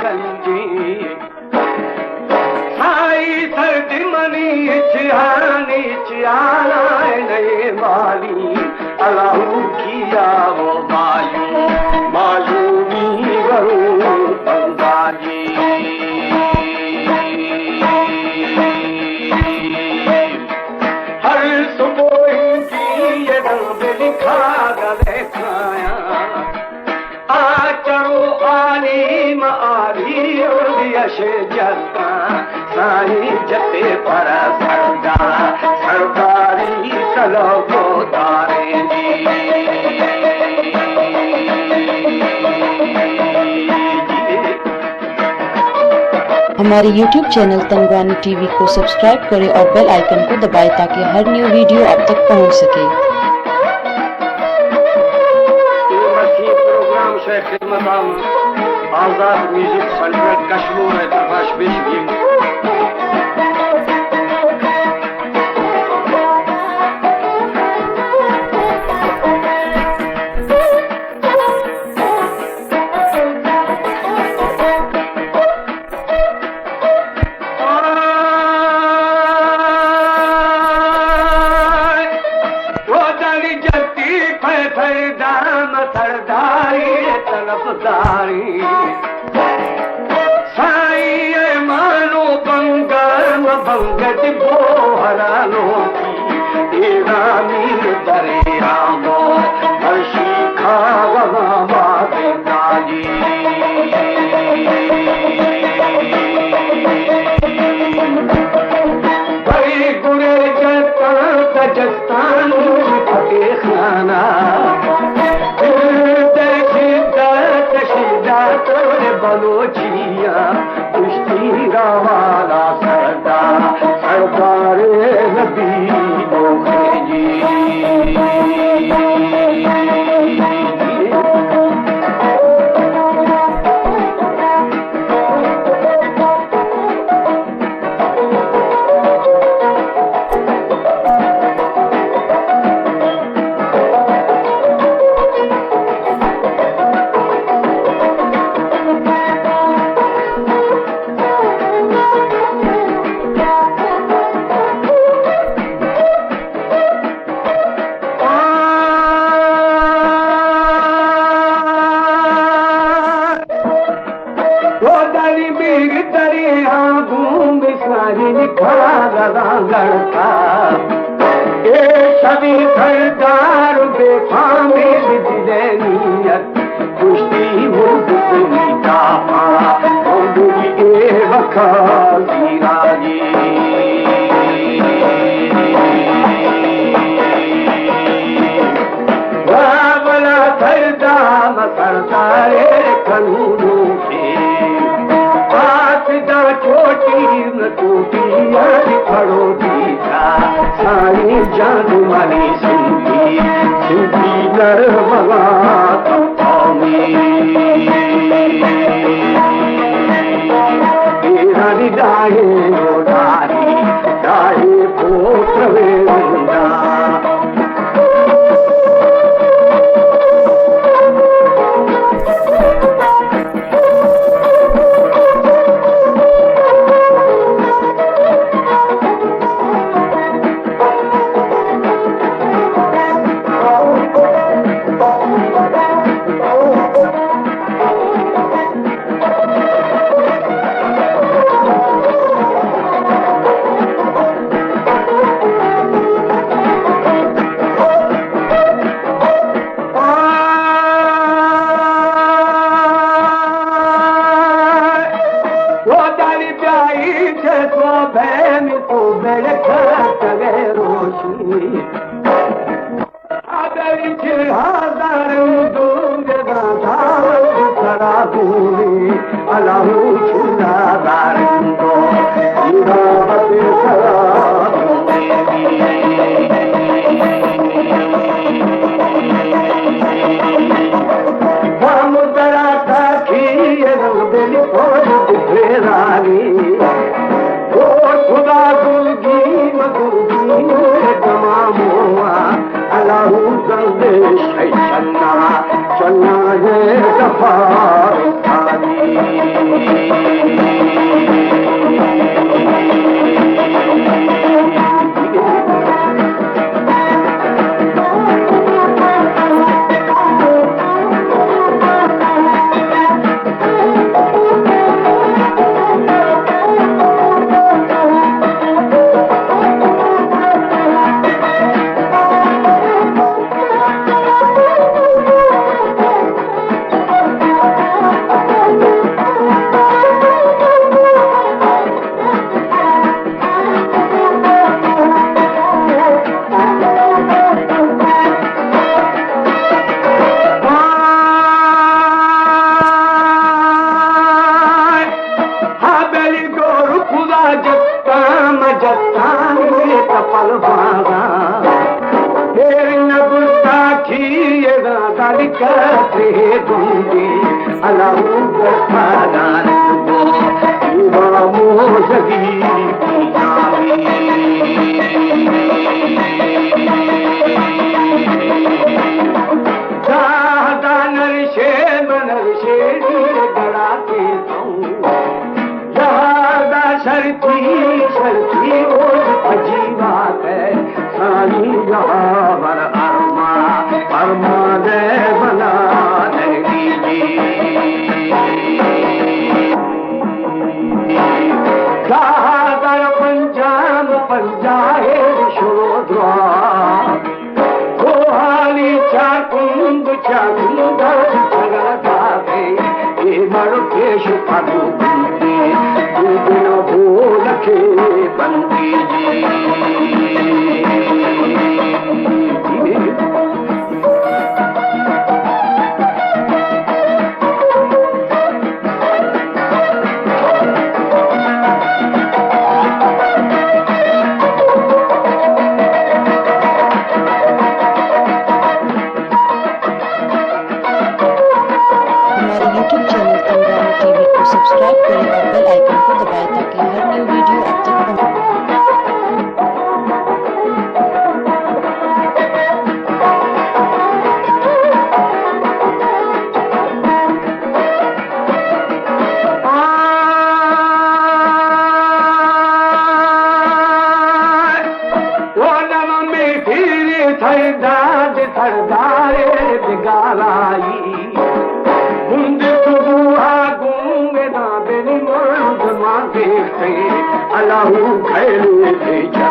गंजी साई सर्दी मनी चिहानी चियाना नए माली अलाहू किया वो मायूमी वरू बंगाजी हर सुबह की ये रंग लिखा गले खाया आ चढ़ो आली मारी यश जता साई जते पर सरकारी चलो को तारे हमारे YouTube चैनल तंगवानी टीवी को सब्सक्राइब करें और बेल आइकन को दबाएं ताकि हर न्यू वीडियो आप तक पहुंच सके। प्रोग्राम से खिदमत आजाद म्यूजिक सेंटर कश्मीर प्रकाश बेशगी तरफदारी साई मानो बंगम बंगत बोहरा लोटी तेरा मीर दरिया मो हर्षी खावा बाबे दाजी भाई गुरे जस्तान फटे खाना बलोचिया कुश्ती वाला सरदार नबी जी लड़का ये सभी सरदार बेफामे नीयत कुश्ती मुर्गी का ए वखा राजी वाला सरदार सरदारे कानूनों के छोटी न टूटी खड़ो दीजा साई जादू वाली सिंधी नरमला तेरा डाहे पोत्र वेंदा चन्ना है कत्तानी तपल बागा तेरी नबुस्ता की ये दादी करते दूंगी अलाहू करतादार को युवा मोजगी शर्ती शर्ती और अजीबा है सानी जहावर अरमा अरमा दे बना देगी गादर पंजाब पंजाए शोद्रा गोहाली चाकुंद चाकुंद जगता है ये मर पेश पदू लखे बंदी जी हमारे YouTube चैनल पंजाबी टीवी को सब्सक्राइब करें और बेल आइकन को दबाएं ताकि हर न्यू वीडियो आप तक पहुंचे। थरदारे बिगाराई मुंडे सुबुहा गूंगे ना बेनी मर्द मां देखते अलाहू खैरू भेजा